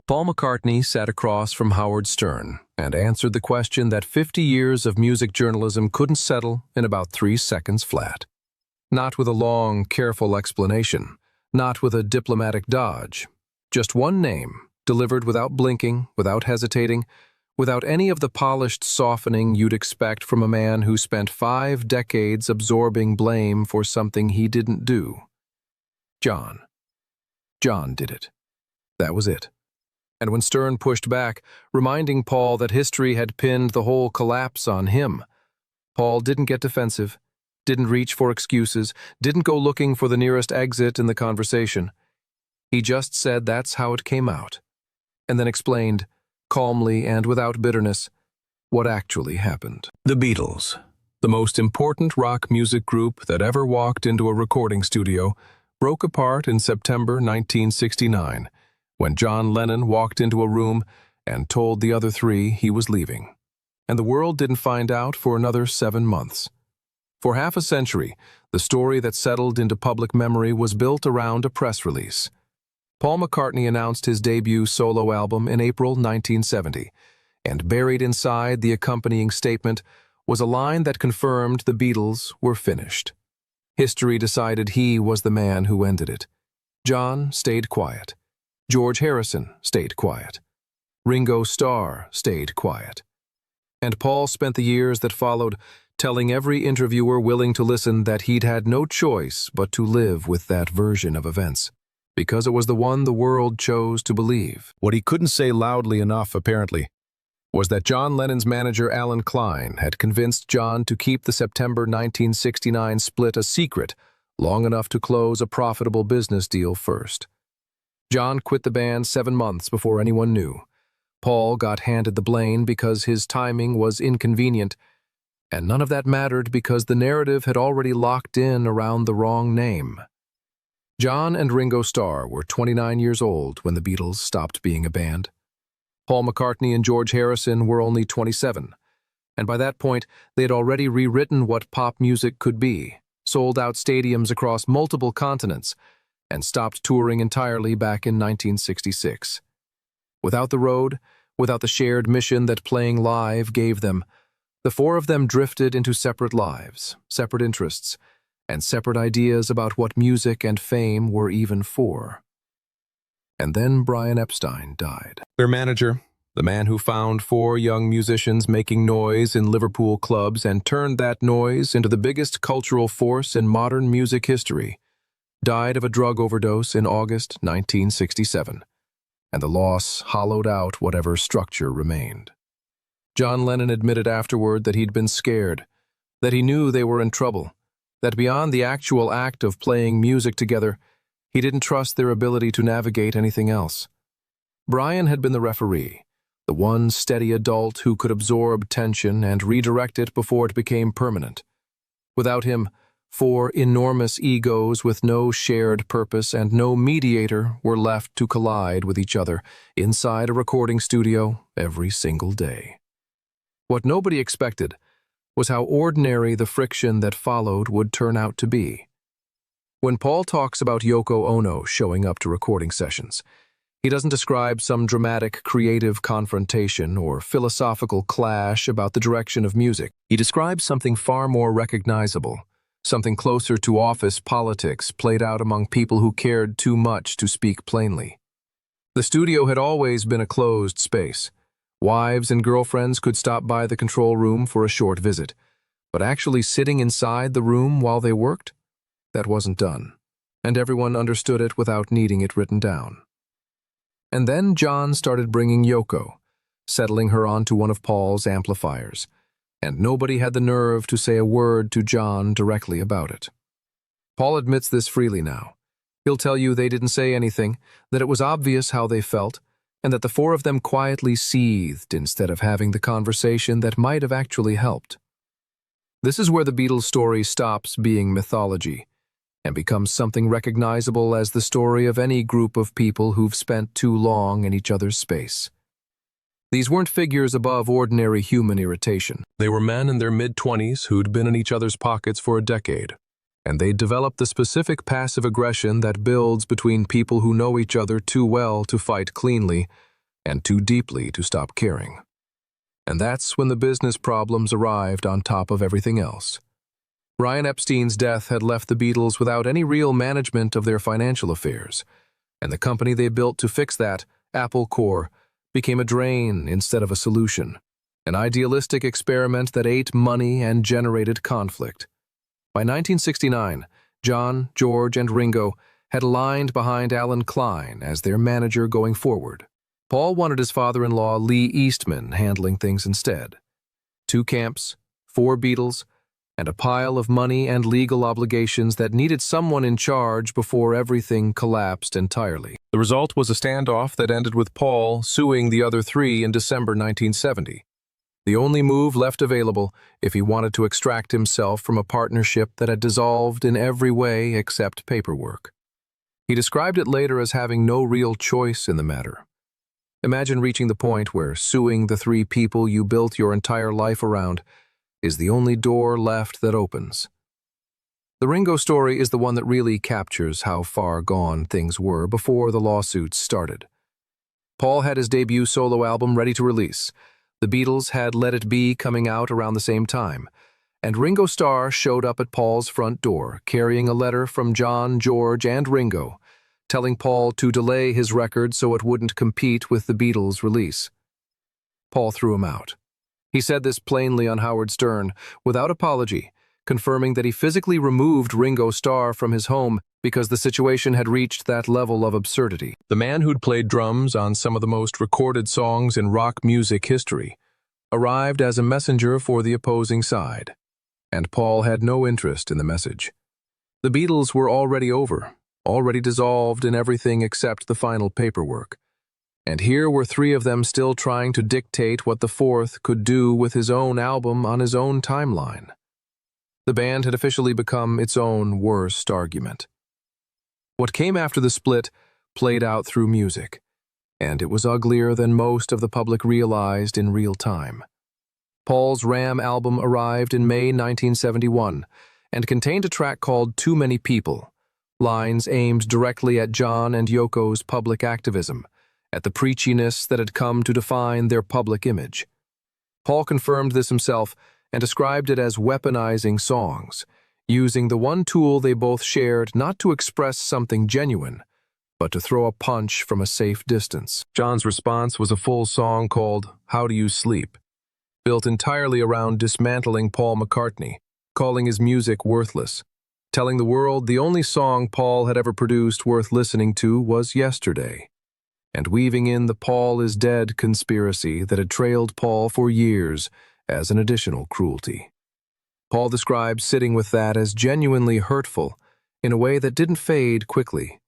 Paul McCartney sat across from Howard Stern and answered the question that 50 years of music journalism couldn't settle in about 3 seconds flat. Not with a long, careful explanation, not with a diplomatic dodge. Just one name, delivered without blinking, without hesitating, without any of the polished softening you'd expect from a man who spent 5 decades absorbing blame for something he didn't do. John. John did it. That was it. And when Stern pushed back, reminding Paul that history had pinned the whole collapse on him, Paul didn't get defensive, didn't reach for excuses, didn't go looking for the nearest exit in the conversation. He just said that's how it came out, and then explained, calmly and without bitterness, what actually happened. The Beatles, the most important rock music group that ever walked into a recording studio, broke apart in September 1969, when John Lennon walked into a room and told the other 3 he was leaving. And the world didn't find out for another 7 months. For half a century, the story that settled into public memory was built around a press release. Paul McCartney announced his debut solo album in April 1970, and buried inside the accompanying statement was a line that confirmed the Beatles were finished. History decided he was the man who ended it. John stayed quiet. George Harrison stayed quiet. Ringo Starr stayed quiet. And Paul spent the years that followed telling every interviewer willing to listen that he'd had no choice but to live with that version of events, because it was the one the world chose to believe. What he couldn't say loudly enough, apparently, was that John Lennon's manager Alan Klein had convinced John to keep the September 1969 split a secret long enough to close a profitable business deal first. John quit the band 7 months before anyone knew. Paul got handed the blame because his timing was inconvenient, and none of that mattered because the narrative had already locked in around the wrong name. John and Ringo Starr were 29 years old when the Beatles stopped being a band. Paul McCartney and George Harrison were only 27, and by that point they had already rewritten what pop music could be, sold out stadiums across multiple continents, and stopped touring entirely back in 1966. Without the road, without the shared mission that playing live gave them, the 4 of them drifted into separate lives, separate interests, and separate ideas about what music and fame were even for. And then Brian Epstein died. Their manager, the man who found 4 young musicians making noise in Liverpool clubs and turned that noise into the biggest cultural force in modern music history, died of a drug overdose in August 1967, and the loss hollowed out whatever structure remained. John Lennon admitted afterward that he'd been scared, that he knew they were in trouble, that beyond the actual act of playing music together, he didn't trust their ability to navigate anything else. Brian had been the referee, the one steady adult who could absorb tension and redirect it before it became permanent. Without him, 4 enormous egos with no shared purpose and no mediator were left to collide with each other inside a recording studio every single day. What nobody expected was how ordinary the friction that followed would turn out to be. When Paul talks about Yoko Ono showing up to recording sessions, he doesn't describe some dramatic creative confrontation or philosophical clash about the direction of music. He describes something far more recognizable, something closer to office politics played out among people who cared too much to speak plainly. The studio had always been a closed space. Wives and girlfriends could stop by the control room for a short visit, but actually sitting inside the room while they worked? That wasn't done, and everyone understood it without needing it written down. And then John started bringing Yoko, settling her onto one of Paul's amplifiers, and nobody had the nerve to say a word to John directly about it. Paul admits this freely now. He'll tell you they didn't say anything, that it was obvious how they felt, and that the 4 of them quietly seethed instead of having the conversation that might have actually helped. This is where the Beatles story stops being mythology and becomes something recognizable as the story of any group of people who've spent too long in each other's space. These weren't figures above ordinary human irritation. They were men in their mid-20s who'd been in each other's pockets for a decade, and they'd developed the specific passive aggression that builds between people who know each other too well to fight cleanly, and too deeply to stop caring. And that's when the business problems arrived on top of everything else. Brian Epstein's death had left the Beatles without any real management of their financial affairs, and the company they built to fix that, Apple Corps, became a drain instead of a solution, an idealistic experiment that ate money and generated conflict. By 1969, John, George, and Ringo had aligned behind Alan Klein as their manager going forward. Paul wanted his father-in-law Lee Eastman handling things instead. 2 camps, 4 Beatles, and a pile of money and legal obligations that needed someone in charge before everything collapsed entirely. The result was a standoff that ended with Paul suing the other 3 in December 1970. The only move left available if he wanted to extract himself from a partnership that had dissolved in every way except paperwork. He described it later as having no real choice in the matter. Imagine reaching the point where suing the 3 people you built your entire life around is the only door left that opens. The Ringo story is the one that really captures how far gone things were before the lawsuits started. Paul had his debut solo album ready to release. The Beatles had Let It Be coming out around the same time, and Ringo Starr showed up at Paul's front door carrying a letter from John, George, and Ringo, telling Paul to delay his record so it wouldn't compete with the Beatles' release. Paul threw him out. He said this plainly on Howard Stern, without apology, confirming that he physically removed Ringo Starr from his home because the situation had reached that level of absurdity. The man who'd played drums on some of the most recorded songs in rock music history arrived as a messenger for the opposing side, and Paul had no interest in the message. The Beatles were already over, already dissolved in everything except the final paperwork. And here were 3 of them still trying to dictate what the 4th could do with his own album on his own timeline. The band had officially become its own worst argument. What came after the split played out through music, and it was uglier than most of the public realized in real time. Paul's Ram album arrived in May 1971 and contained a track called Too Many People, lines aimed directly at John and Yoko's public activism, at the preachiness that had come to define their public image. Paul confirmed this himself and described it as weaponizing songs, using the one tool they both shared not to express something genuine, but to throw a punch from a safe distance. John's response was a full song called How Do You Sleep, built entirely around dismantling Paul McCartney, calling his music worthless, telling the world the only song Paul had ever produced worth listening to was Yesterday, and weaving in the Paul is dead conspiracy that had trailed Paul for years as an additional cruelty. Paul described sitting with that as genuinely hurtful in a way that didn't fade quickly.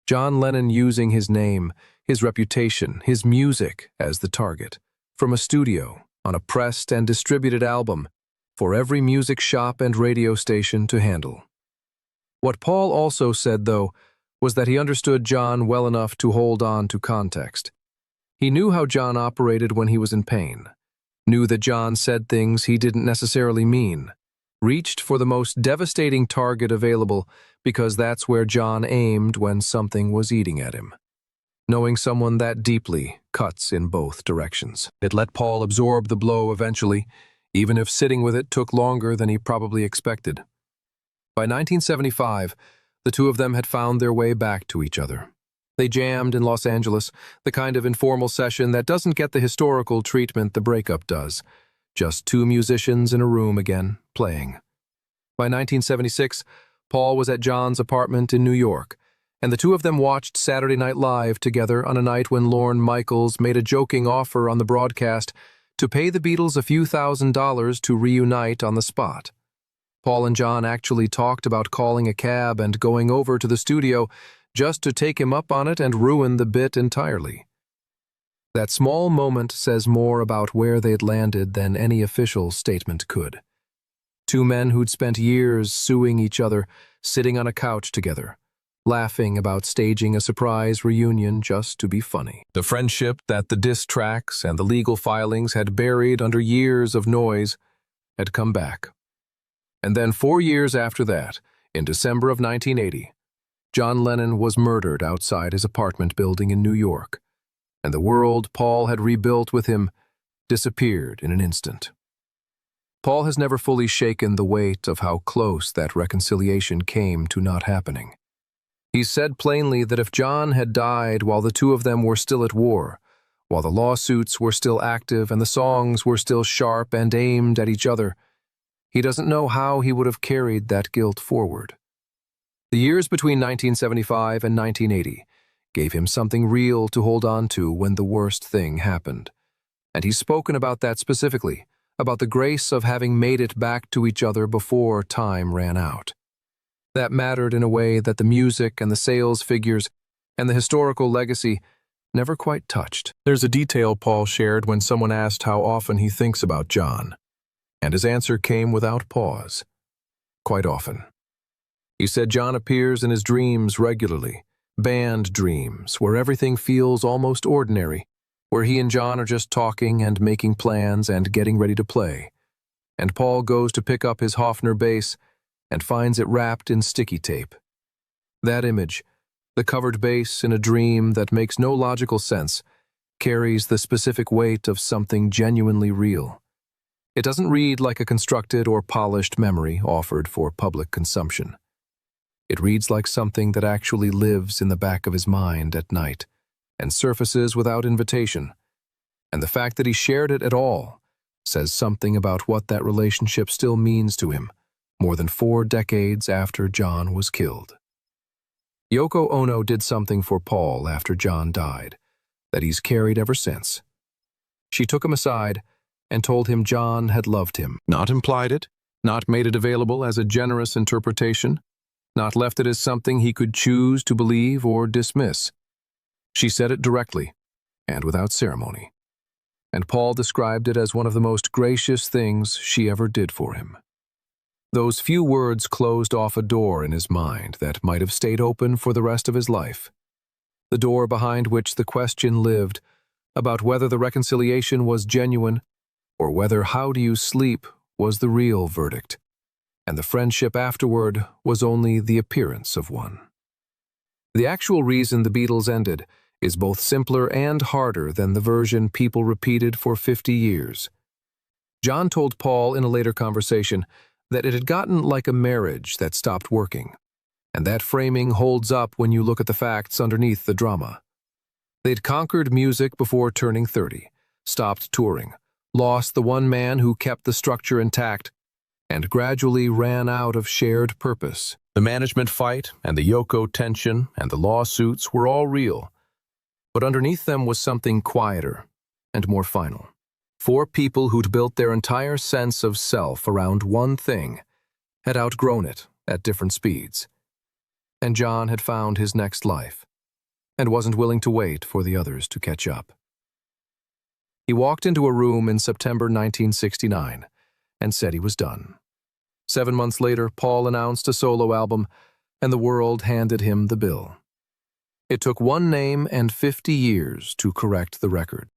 John Lennon using his name, his reputation, his music as the target, from a studio, on a pressed and distributed album, for every music shop and radio station to handle. What Paul also said, though, was that he understood John well enough to hold on to context. He knew how John operated when he was in pain, knew that John said things he didn't necessarily mean, reached for the most devastating target available because that's where John aimed when something was eating at him. Knowing someone that deeply cuts in both directions. It let Paul absorb the blow eventually, even if sitting with it took longer than he probably expected. By 1975, the 2 of them had found their way back to each other. They jammed in Los Angeles, the kind of informal session that doesn't get the historical treatment the breakup does. Just 2 musicians in a room again, playing. By 1976, Paul was at John's apartment in New York, and the 2 of them watched Saturday Night Live together on a night when Lorne Michaels made a joking offer on the broadcast to pay the Beatles a few $1,000s to reunite on the spot. Paul and John actually talked about calling a cab and going over to the studio just to take him up on it and ruin the bit entirely. That small moment says more about where they'd landed than any official statement could. 2 men who'd spent years suing each other, sitting on a couch together, laughing about staging a surprise reunion just to be funny. The friendship that the diss tracks and the legal filings had buried under years of noise had come back. And then 4 years after that, in December of 1980, John Lennon was murdered outside his apartment building in New York, and the world Paul had rebuilt with him disappeared in an instant. Paul has never fully shaken the weight of how close that reconciliation came to not happening. He said plainly that if John had died while the two of them were still at war, while the lawsuits were still active and the songs were still sharp and aimed at each other, he doesn't know how he would have carried that guilt forward. The years between 1975 and 1980 gave him something real to hold on to when the worst thing happened. And he's spoken about that specifically, about the grace of having made it back to each other before time ran out. That mattered in a way that the music and the sales figures and the historical legacy never quite touched. There's a detail Paul shared when someone asked how often he thinks about John, and his answer came without pause. Quite often. He said John appears in his dreams regularly, band dreams, where everything feels almost ordinary, where he and John are just talking and making plans and getting ready to play. And Paul goes to pick up his Hofner bass and finds it wrapped in sticky tape. That image, the covered bass in a dream that makes no logical sense, carries the specific weight of something genuinely real. It doesn't read like a constructed or polished memory offered for public consumption. It reads like something that actually lives in the back of his mind at night and surfaces without invitation. And the fact that he shared it at all says something about what that relationship still means to him, more than 4 decades after John was killed. Yoko Ono did something for Paul after John died that he's carried ever since. She took him aside and told him John had loved him, not implied it, not made it available as a generous interpretation, not left it as something he could choose to believe or dismiss. She said it directly and without ceremony, and Paul described it as one of the most gracious things she ever did for him. Those few words closed off a door in his mind that might have stayed open for the rest of his life, the door behind which the question lived about whether the reconciliation was genuine or whether "how do you sleep" was the real verdict, and the friendship afterward was only the appearance of one. The actual reason the Beatles ended is both simpler and harder than the version people repeated for 50 years. John told Paul in a later conversation that it had gotten like a marriage that stopped working, and that framing holds up when you look at the facts underneath the drama. They'd conquered music before turning 30, stopped touring, lost the one man who kept the structure intact, and gradually ran out of shared purpose. The management fight and the Yoko tension and the lawsuits were all real, but underneath them was something quieter and more final. 4 people who'd built their entire sense of self around one thing had outgrown it at different speeds. And John had found his next life and wasn't willing to wait for the others to catch up. He walked into a room in September 1969 and said he was done. 7 months later, Paul announced a solo album, and the world handed him the bill. It took one name and 50 years to correct the record.